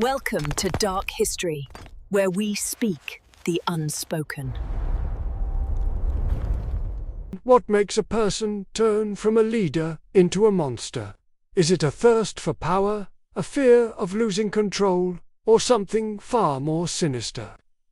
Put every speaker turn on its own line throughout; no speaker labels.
Welcome to Dark History, where we speak the unspoken.
What makes a person turn from a leader into a monster? Is it a thirst for power, a fear of losing control, or something far more sinister?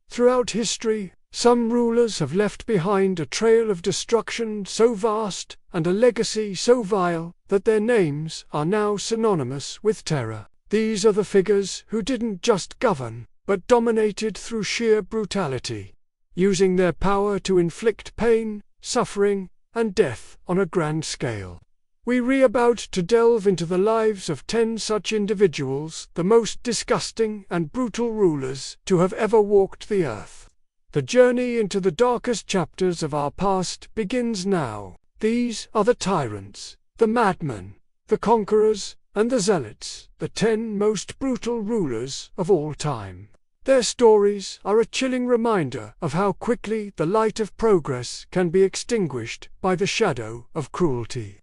Throughout history, some rulers have left behind a trail of destruction so vast and a legacy so vile that their names are now synonymous with terror. These are the figures who didn't just govern, but dominated through sheer brutality, using their power to inflict pain, suffering, and death on a grand scale. We're about to delve into the lives of 10 such individuals, the most disgusting and brutal rulers to have ever walked the earth. The journey into the darkest chapters of our past begins now. These are the tyrants, the madmen, the conquerors, and the zealots, the 10 most brutal rulers of all time. Their stories are a chilling reminder of how quickly the light of progress can be extinguished by the shadow of cruelty.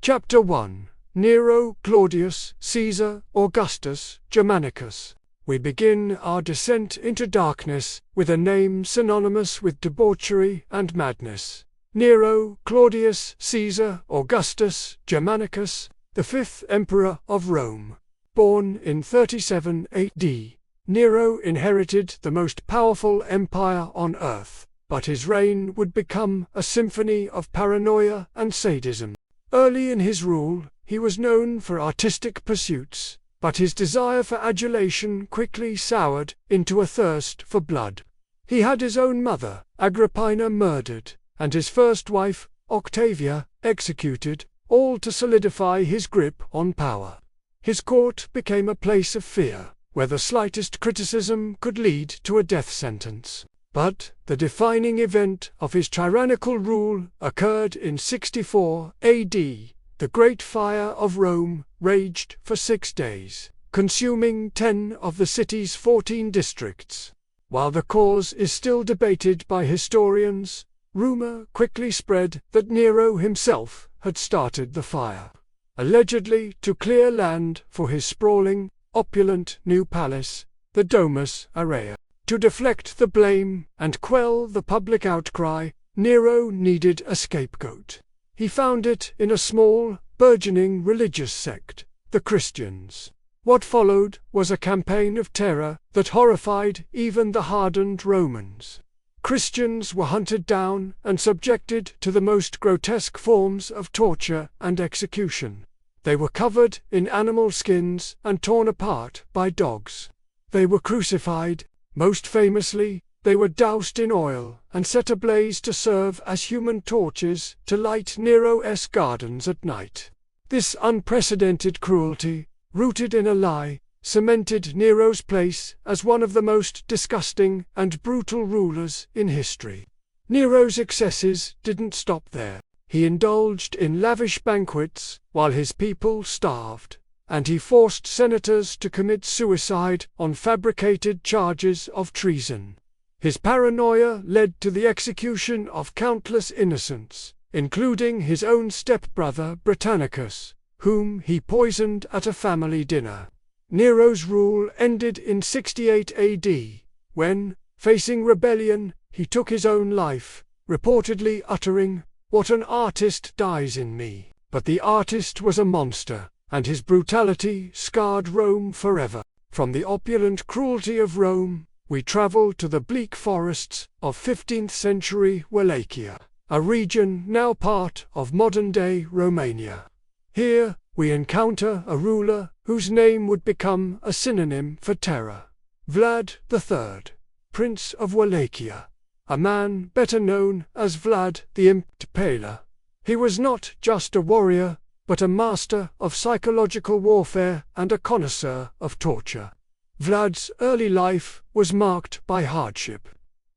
Chapter 1. Nero, Claudius, Caesar, Augustus, Germanicus. We begin our descent into darkness with a name synonymous with debauchery and madness. Nero, Claudius, Caesar, Augustus, Germanicus, the 5th emperor of Rome. Born in 37 AD, Nero inherited the most powerful empire on earth, but his reign would become a symphony of paranoia and sadism. Early in his rule, he was known for artistic pursuits, but his desire for adulation quickly soured into a thirst for blood. He had his own mother, Agrippina, murdered, and his first wife, Octavia, executed, all to solidify his grip on power. His court became a place of fear, where the slightest criticism could lead to a death sentence. But the defining event of his tyrannical rule occurred in 64 AD. The Great Fire of Rome raged for 6 days, consuming 10 of the city's 14 districts. While the cause is still debated by historians, rumor quickly spread that Nero himself had started the fire, allegedly to clear land for his sprawling, opulent new palace, the Domus Aurea. To deflect the blame and quell the public outcry, Nero needed a scapegoat. He found it in a small, burgeoning religious sect, the Christians. What followed was a campaign of terror that horrified even the hardened Romans. Christians were hunted down and subjected to the most grotesque forms of torture and execution. They were covered in animal skins and torn apart by dogs. They were crucified. Most famously, they were doused in oil and set ablaze to serve as human torches to light Nero's gardens at night. This unprecedented cruelty, rooted in a lie, cemented Nero's place as one of the most disgusting and brutal rulers in history. Nero's excesses didn't stop there. He indulged in lavish banquets while his people starved, and he forced senators to commit suicide on fabricated charges of treason. His paranoia led to the execution of countless innocents, including his own stepbrother Britannicus, whom he poisoned at a family dinner. Nero's rule ended in 68 AD, when, facing rebellion, he took his own life, reportedly uttering, "What an artist dies in me." But the artist was a monster, and his brutality scarred Rome forever. From the opulent cruelty of Rome, we travel to the bleak forests of 15th century Wallachia, a region now part of modern-day Romania. Here, we encounter a ruler whose name would become a synonym for terror. Vlad III, Prince of Wallachia, a man better known as Vlad the Impaler. He was not just a warrior, but a master of psychological warfare and a connoisseur of torture. Vlad's early life was marked by hardship.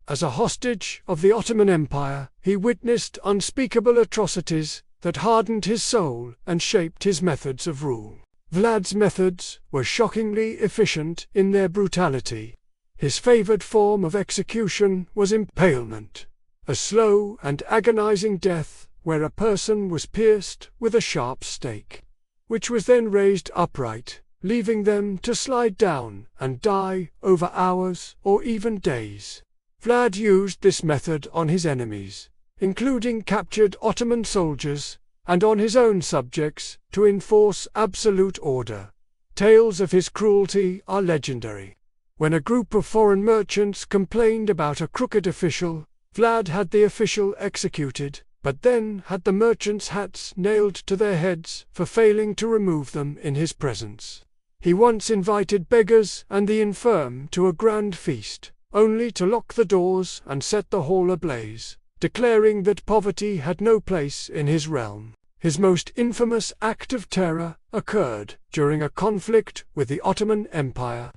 As a hostage of the Ottoman Empire, he witnessed unspeakable atrocities that hardened his soul and shaped his methods of rule. Vlad's methods were shockingly efficient in their brutality. His favored form of execution was impalement, a slow and agonizing death where a person was pierced with a sharp stake, which was then raised upright, leaving them to slide down and die over hours or even days. Vlad used this method on his enemies, including captured Ottoman soldiers, and on his own subjects to enforce absolute order. Tales of his cruelty are legendary. When a group of foreign merchants complained about a crooked official, Vlad had the official executed, but then had the merchants' hats nailed to their heads for failing to remove them in his presence. He once invited beggars and the infirm to a grand feast, only to lock the doors and set the hall ablaze, declaring that poverty had no place in his realm. His most infamous act of terror occurred during a conflict with the Ottoman Empire.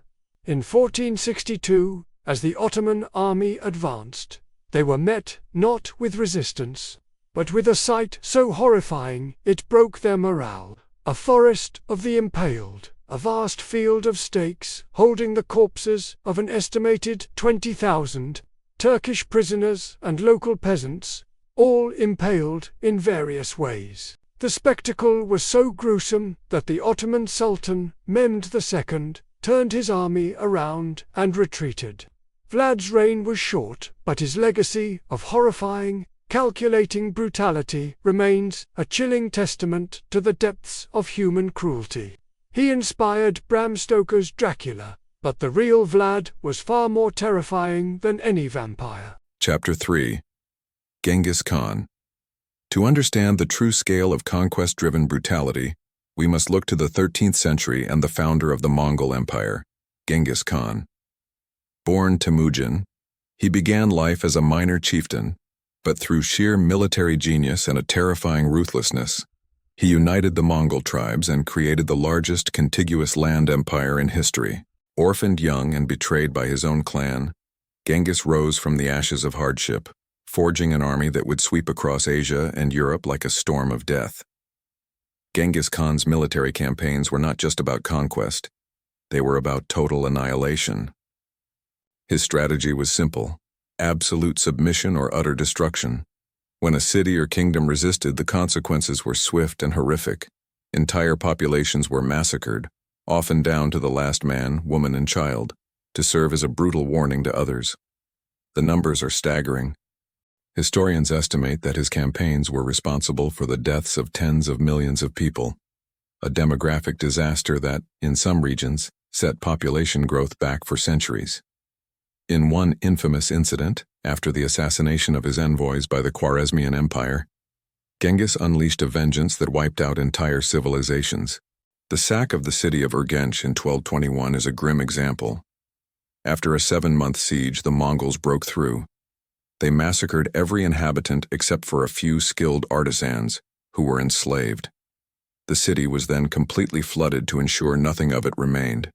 In 1462, as the Ottoman army advanced, they were met not with resistance, but with a sight so horrifying it broke their morale. A forest of the impaled, a vast field of stakes holding the corpses of an estimated 20,000 Turkish prisoners and local peasants, all impaled in various ways. The spectacle was so gruesome that the Ottoman Sultan, Mehmed II, turned his army around and retreated. Vlad's reign was short, but his legacy of horrifying, calculating brutality remains a chilling testament to the depths of human cruelty. He inspired Bram Stoker's Dracula, but the real Vlad was far more terrifying than any vampire.
Chapter 3. Genghis Khan. To understand the true scale of conquest-driven brutality, we must look to the 13th century and the founder of the Mongol Empire, Genghis Khan. Born Temujin, he began life as a minor chieftain, but through sheer military genius and a terrifying ruthlessness, he united the Mongol tribes and created the largest contiguous land empire in history. Orphaned young and betrayed by his own clan, Genghis rose from the ashes of hardship, forging an army that would sweep across Asia and Europe like a storm of death. Genghis Khan's military campaigns were not just about conquest, they were about total annihilation. His strategy was simple: absolute submission or utter destruction. When a city or kingdom resisted, the consequences were swift and horrific. Entire populations were massacred, often down to the last man, woman, and child, to serve as a brutal warning to others. The numbers are staggering. Historians estimate that his campaigns were responsible for the deaths of tens of millions of people, a demographic disaster that, in some regions, set population growth back for centuries. In one infamous incident, after the assassination of his envoys by the Khwarezmian Empire, Genghis unleashed a vengeance that wiped out entire civilizations. The sack of the city of Urgench in 1221 is a grim example. After a 7-month siege, the Mongols broke through. They massacred every inhabitant except for a few skilled artisans who were enslaved. The city was then completely flooded to ensure nothing of it remained.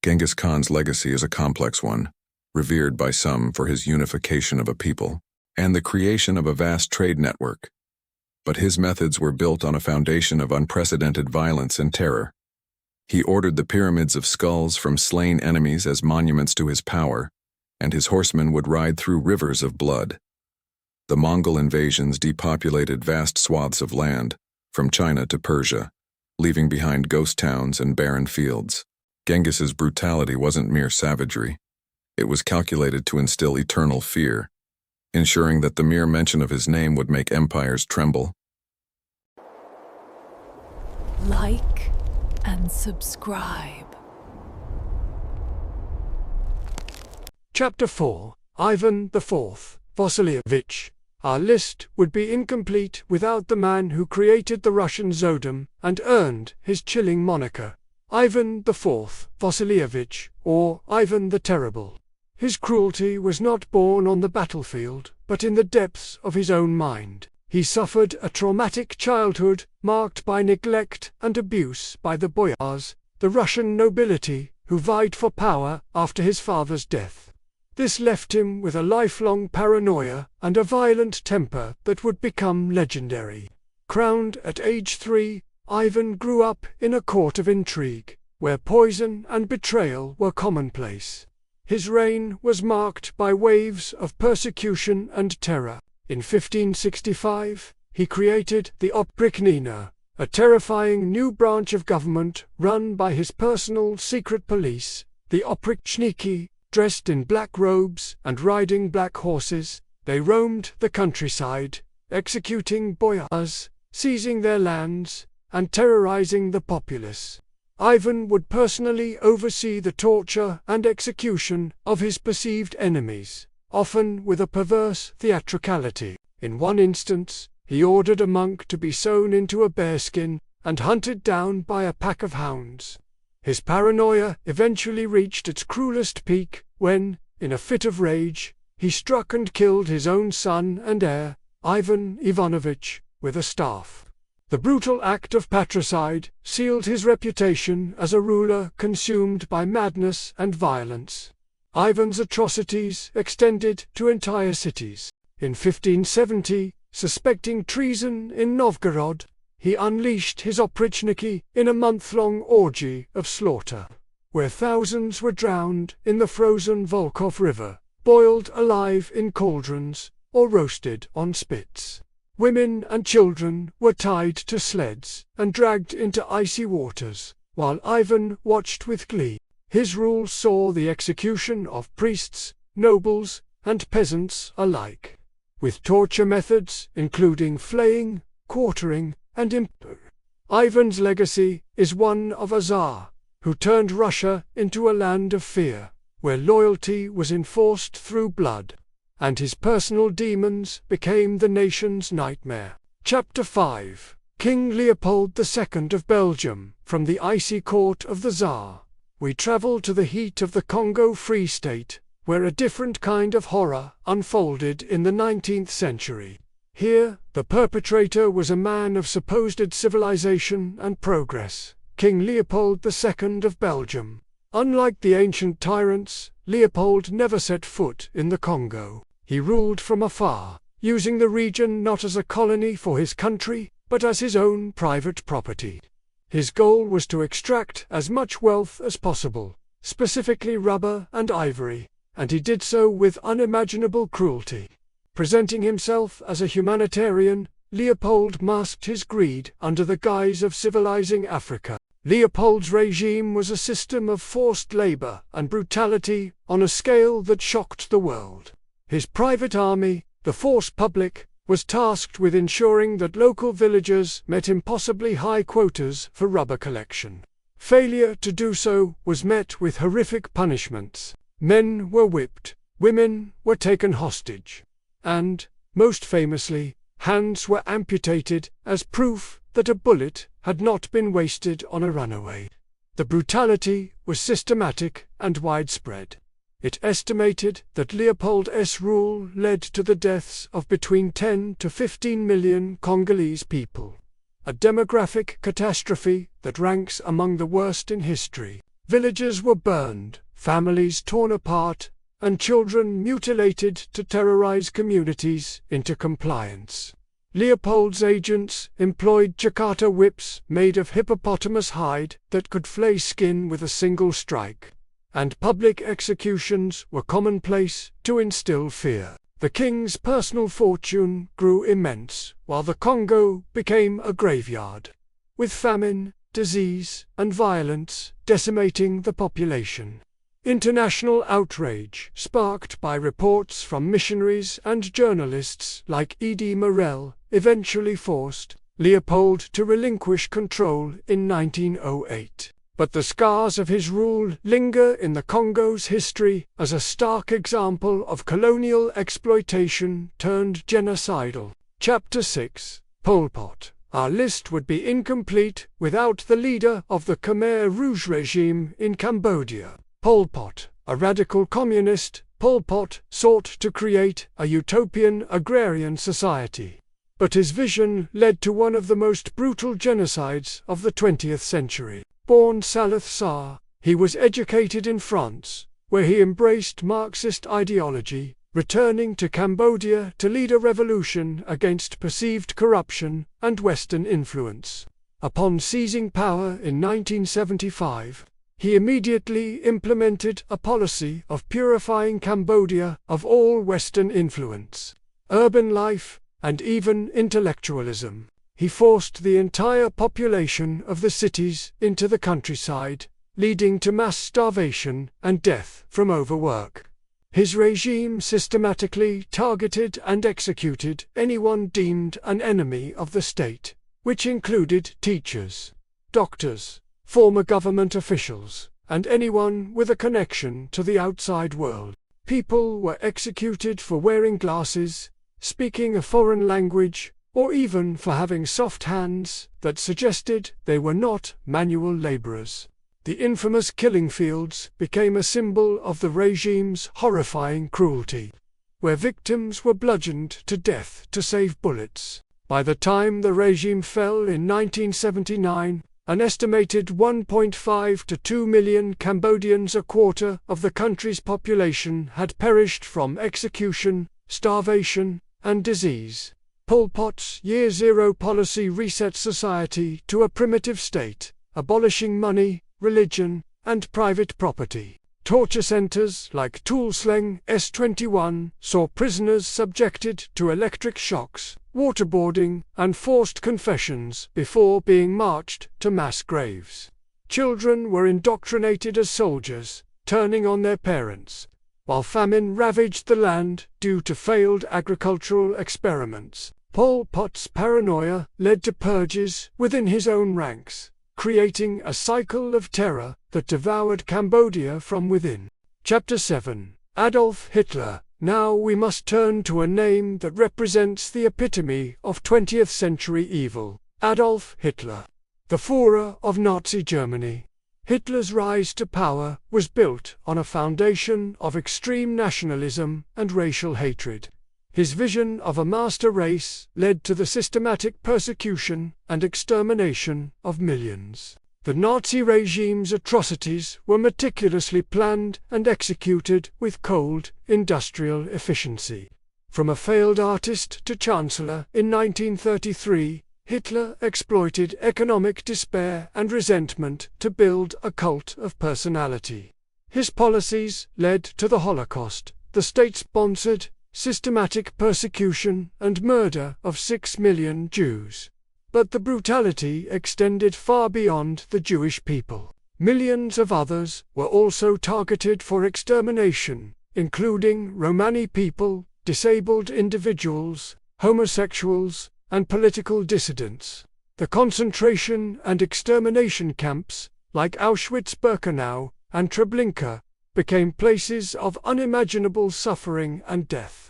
Genghis Khan's legacy is a complex one, revered by some for his unification of a people and the creation of a vast trade network. But his methods were built on a foundation of unprecedented violence and terror. He ordered the pyramids of skulls from slain enemies as monuments to his power, and his horsemen would ride through rivers of blood. The Mongol invasions depopulated vast swaths of land, from China to Persia, leaving behind ghost towns and barren fields. Genghis's brutality wasn't mere savagery. It was calculated to instill eternal fear, ensuring that the mere mention of his name would make empires tremble.
Like and subscribe.
Chapter 4. Ivan IV, Vasilievich. Our list would be incomplete without the man who created the Russian Tsardom and earned his chilling moniker, Ivan IV Vasilievich, or Ivan the Terrible. His cruelty was not born on the battlefield, but in the depths of his own mind. He suffered a traumatic childhood marked by neglect and abuse by the boyars, the Russian nobility, who vied for power after his father's death. This left him with a lifelong paranoia and a violent temper that would become legendary. Crowned at age 3, Ivan grew up in a court of intrigue, where poison and betrayal were commonplace. His reign was marked by waves of persecution and terror. In 1565, he created the Oprichnina, a terrifying new branch of government run by his personal secret police, the oprichniki, dressed in black robes and riding black horses. They roamed the countryside, executing boyars, seizing their lands, and terrorizing the populace. Ivan would personally oversee the torture and execution of his perceived enemies, often with a perverse theatricality. In one instance, he ordered a monk to be sewn into a bearskin and hunted down by a pack of hounds. His paranoia eventually reached its cruelest peak when, in a fit of rage, he struck and killed his own son and heir, Ivan Ivanovich, with a staff. The brutal act of patricide sealed his reputation as a ruler consumed by madness and violence. Ivan's atrocities extended to entire cities. In 1570, suspecting treason in Novgorod, he unleashed his oprichniki in a month-long orgy of slaughter, where thousands were drowned in the frozen Volkhov River, boiled alive in cauldrons, or roasted on spits. Women and children were tied to sleds and dragged into icy waters, while Ivan watched with glee. His rule saw the execution of priests, nobles, and peasants alike, with torture methods including flaying, quartering, and impaling. Ivan's legacy is one of a Tsar who turned Russia into a land of fear, where loyalty was enforced through blood, and his personal demons became the nation's nightmare. Chapter 5: King Leopold II of Belgium. From the icy court of the Tsar, we travel to the heat of the Congo Free State, where a different kind of horror unfolded in the 19th century. Here, the perpetrator was a man of supposed civilization and progress, King Leopold II of Belgium. Unlike the ancient tyrants, Leopold never set foot in the Congo. He ruled from afar, using the region not as a colony for his country, but as his own private property. His goal was to extract as much wealth as possible, specifically rubber and ivory, and he did so with unimaginable cruelty. Presenting himself as a humanitarian, Leopold masked his greed under the guise of civilizing Africa. Leopold's regime was a system of forced labor and brutality on a scale that shocked the world. His private army, the Force Publique, was tasked with ensuring that local villagers met impossibly high quotas for rubber collection. Failure to do so was met with horrific punishments. Men were whipped, women were taken hostage, and, most famously, hands were amputated as proof that a bullet had not been wasted on a runaway. The brutality was systematic and widespread. It estimated that Leopold's rule led to the deaths of between 10 to 15 million Congolese people, a demographic catastrophe that ranks among the worst in history. Villages were burned, families torn apart, and children mutilated to terrorize communities into compliance. Leopold's agents employed Jakarta whips made of hippopotamus hide that could flay skin with a single strike, and public executions were commonplace to instill fear. The king's personal fortune grew immense, while the Congo became a graveyard, with famine, disease, and violence decimating the population. International outrage, sparked by reports from missionaries and journalists like E.D. Morel, eventually forced Leopold to relinquish control in 1908. But the scars of his rule linger in the Congo's history as a stark example of colonial exploitation turned genocidal. Chapter 6: Pol Pot. Our list would be incomplete without the leader of the Khmer Rouge regime in Cambodia, Pol Pot. A radical communist, Pol Pot sought to create a utopian agrarian society. But his vision led to one of the most brutal genocides of the 20th century. Born Saleth Sar, he was educated in France, where he embraced Marxist ideology, returning to Cambodia to lead a revolution against perceived corruption and Western influence. Upon seizing power in 1975, he immediately implemented a policy of purifying Cambodia of all Western influence, urban life, and even intellectualism. He forced the entire population of the cities into the countryside, leading to mass starvation and death from overwork. His regime systematically targeted and executed anyone deemed an enemy of the state, which included teachers, doctors, former government officials, and anyone with a connection to the outside world. People were executed for wearing glasses, speaking a foreign language, or even for having soft hands that suggested they were not manual laborers. The infamous killing fields became a symbol of the regime's horrifying cruelty, where victims were bludgeoned to death to save bullets. By the time the regime fell in 1979, an estimated 1.5 to 2 million Cambodians, a quarter of the country's population, had perished from execution, starvation, and disease. Pol Pot's Year Zero policy reset society to a primitive state, abolishing money, religion, and private property. Torture centers like Tuol Sleng S21 saw prisoners subjected to electric shocks, waterboarding, and forced confessions before being marched to mass graves. Children were indoctrinated as soldiers, turning on their parents, while famine ravaged the land due to failed agricultural experiments. Pol Pot's paranoia led to purges within his own ranks, creating a cycle of terror that devoured Cambodia from within. Chapter 7. Adolf Hitler. Now we must turn to a name that represents the epitome of 20th century evil: Adolf Hitler, the Führer of Nazi Germany. Hitler's rise to power was built on a foundation of extreme nationalism and racial hatred. His vision of a master race led to the systematic persecution and extermination of millions. The Nazi regime's atrocities were meticulously planned and executed with cold, industrial efficiency. From a failed artist to chancellor in 1933, Hitler exploited economic despair and resentment to build a cult of personality. His policies led to the Holocaust, the state-sponsored, systematic persecution and murder of 6 million Jews. But the brutality extended far beyond the Jewish people. Millions of others were also targeted for extermination, including Romani people, disabled individuals, homosexuals, and political dissidents. The concentration and extermination camps, like Auschwitz-Birkenau and Treblinka, became places of unimaginable suffering and death.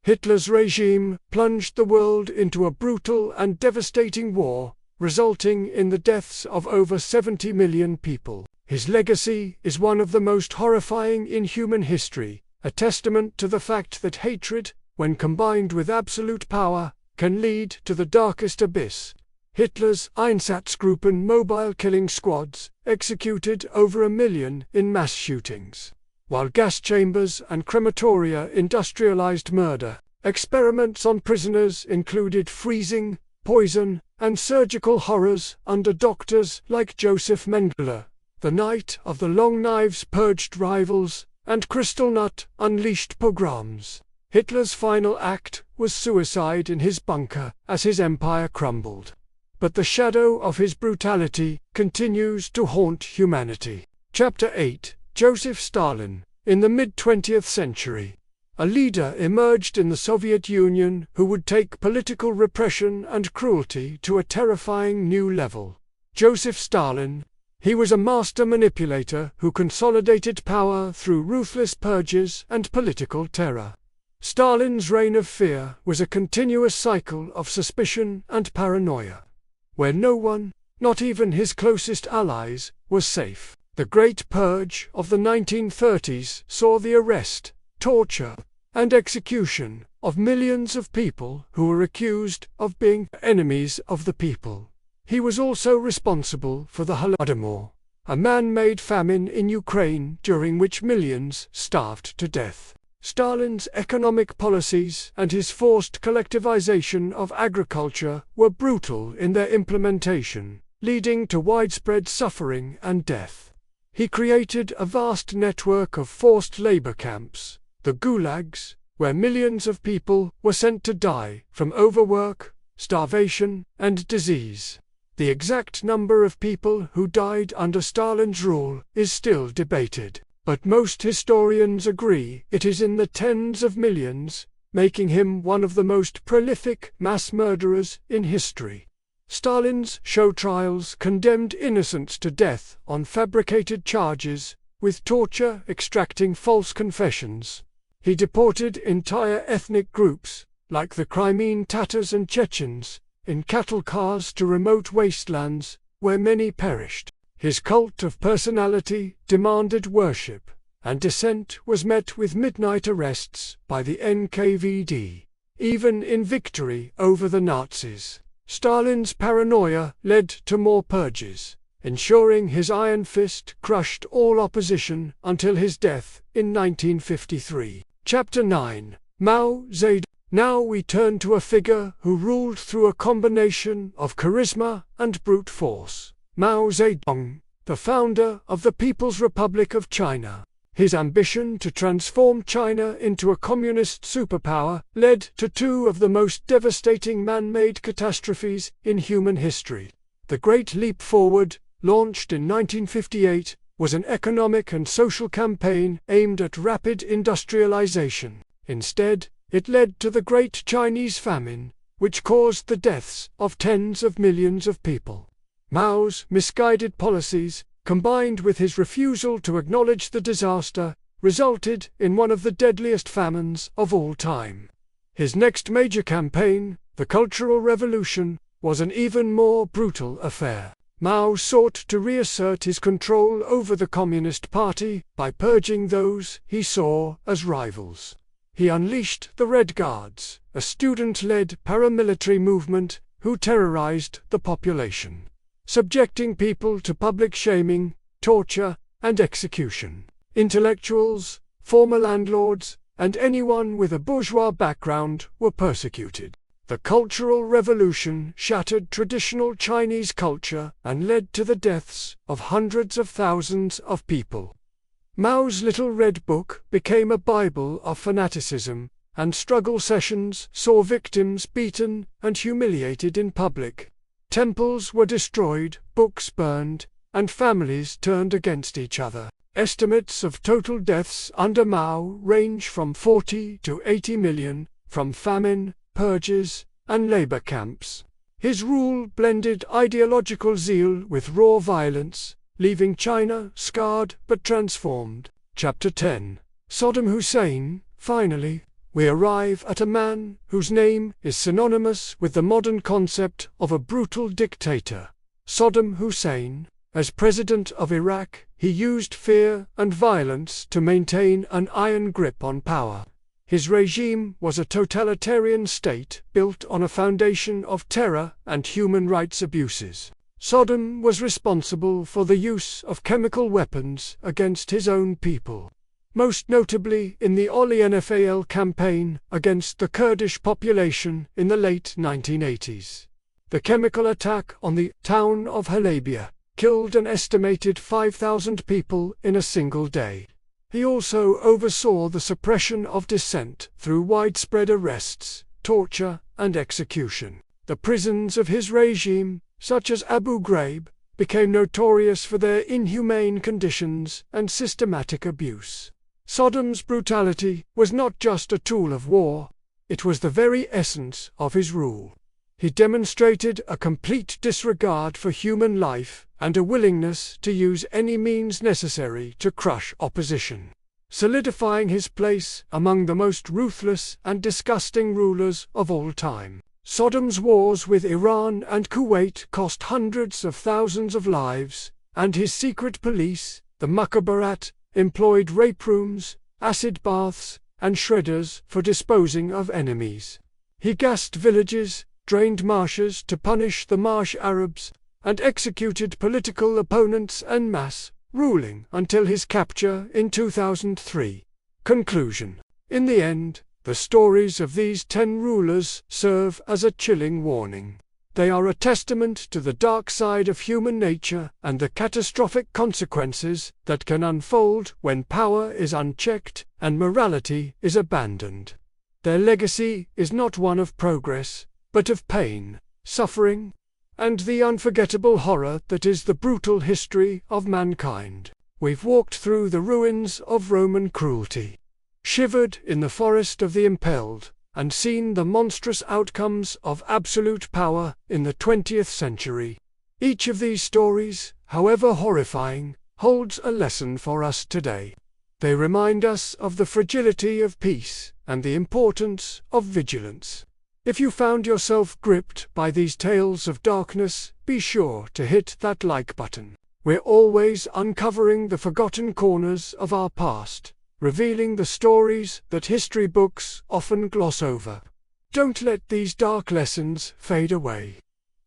Hitler's regime plunged the world into a brutal and devastating war, resulting in the deaths of over 70 million people. His legacy is one of the most horrifying in human history, a testament to the fact that hatred, when combined with absolute power, can lead to the darkest abyss. Hitler's Einsatzgruppen mobile killing squads executed over 1 million in mass shootings, while gas chambers and crematoria industrialized murder. Experiments on prisoners included freezing, poison, and surgical horrors under doctors like Joseph Mengele. The Night of the Long Knives purged rivals, and Kristallnacht unleashed pogroms. Hitler's final act was suicide in his bunker as his empire crumbled. But the shadow of his brutality continues to haunt humanity. Chapter 8. Joseph Stalin. In the mid-20th century, a leader emerged in the Soviet Union who would take political repression and cruelty to a terrifying new level. Joseph Stalin. He was a master manipulator who consolidated power through ruthless purges and political terror. Stalin's reign of fear was a continuous cycle of suspicion and paranoia, where no one, not even his closest allies, was safe. The Great Purge of the 1930s saw the arrest, torture, and execution of millions of people who were accused of being enemies of the people. He was also responsible for the Holodomor, a man-made famine in Ukraine during which millions starved to death. Stalin's economic policies and his forced collectivization of agriculture were brutal in their implementation, leading to widespread suffering and death. He created a vast network of forced labor camps, the gulags, where millions of people were sent to die from overwork, starvation, and disease. The exact number of people who died under Stalin's rule is still debated, but most historians agree it is in the tens of millions, making him one of the most prolific mass murderers in history. Stalin's show trials condemned innocents to death on fabricated charges, with torture extracting false confessions. He deported entire ethnic groups, like the Crimean Tatars and Chechens, in cattle cars to remote wastelands, where many perished. His cult of personality demanded worship, and dissent was met with midnight arrests by the NKVD. Even in victory over the Nazis, Stalin's paranoia led to more purges, ensuring his iron fist crushed all opposition until his death in 1953. Chapter 9. Mao Zedong. Now we turn to a figure who ruled through a combination of charisma and brute force. Mao Zedong, the founder of the People's Republic of China. His ambition to transform China into a communist superpower led to two of the most devastating man-made catastrophes in human history. The Great Leap Forward, launched in 1958, was an economic and social campaign aimed at rapid industrialization. Instead, it led to the Great Chinese Famine, which caused the deaths of tens of millions of people. Mao's misguided policies, combined with his refusal to acknowledge the disaster, resulted in one of the deadliest famines of all time. His next major campaign, the Cultural Revolution, was an even more brutal affair. Mao sought to reassert his control over the Communist Party by purging those he saw as rivals. He unleashed the Red Guards, a student-led paramilitary movement who terrorized the population, subjecting people to public shaming, torture, and execution. Intellectuals, former landlords, and anyone with a bourgeois background were persecuted. The Cultural Revolution shattered traditional Chinese culture and led to the deaths of hundreds of thousands of people. Mao's Little Red Book became a Bible of fanaticism, and struggle sessions saw victims beaten and humiliated in public. Temples were destroyed, books burned, and families turned against each other. Estimates of total deaths under Mao range from 40 to 80 million, from famine, purges, and labor camps. His rule blended ideological zeal with raw violence, leaving China scarred but transformed. Chapter 10. Saddam Hussein. Finally, we arrive at a man whose name is synonymous with the modern concept of a brutal dictator. Saddam Hussein. As president of Iraq, he used fear and violence to maintain an iron grip on power. His regime was a totalitarian state built on a foundation of terror and human rights abuses. Saddam was responsible for the use of chemical weapons against his own people, most notably in the Unveiled campaign against the Kurdish population in the late 1980s. The chemical attack on the town of Halabja killed an estimated 5,000 people in a single day. He also oversaw the suppression of dissent through widespread arrests, torture, and execution. The prisons of his regime, such as Abu Ghraib, became notorious for their inhumane conditions and systematic abuse. Saddam's brutality was not just a tool of war, it was the very essence of his rule. He demonstrated a complete disregard for human life and a willingness to use any means necessary to crush opposition, solidifying his place among the most ruthless and disgusting rulers of all time. Saddam's wars with Iran and Kuwait cost hundreds of thousands of lives, and his secret police, the Mukhabarat, employed rape rooms, acid baths, and shredders for disposing of enemies. He gassed villages, drained marshes to punish the marsh Arabs, and executed political opponents en masse, ruling until his capture in 2003. Conclusion. In the end, the stories of these 10 rulers serve as a chilling warning. They are a testament to the dark side of human nature and the catastrophic consequences that can unfold when power is unchecked and morality is abandoned. Their legacy is not one of progress, but of pain, suffering, and the unforgettable horror that is the brutal history of mankind. We've walked through the ruins of Roman cruelty, shivered in the forest of the impaled, and seen the monstrous outcomes of absolute power in the 20th century. Each of these stories, however horrifying, holds a lesson for us today. They remind us of the fragility of peace and the importance of vigilance. If you found yourself gripped by these tales of darkness, be sure to hit that like button. We're always uncovering the forgotten corners of our past, revealing the stories that history books often gloss over. Don't let these dark lessons fade away.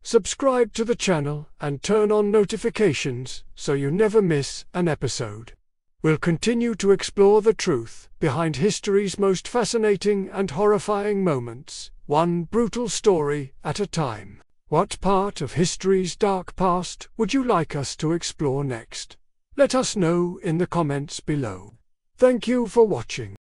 Subscribe to the channel and turn on notifications so you never miss an episode. We'll continue to explore the truth behind history's most fascinating and horrifying moments, one brutal story at a time. What part of history's dark past would you like us to explore next? Let us know in the comments below. Thank you for watching.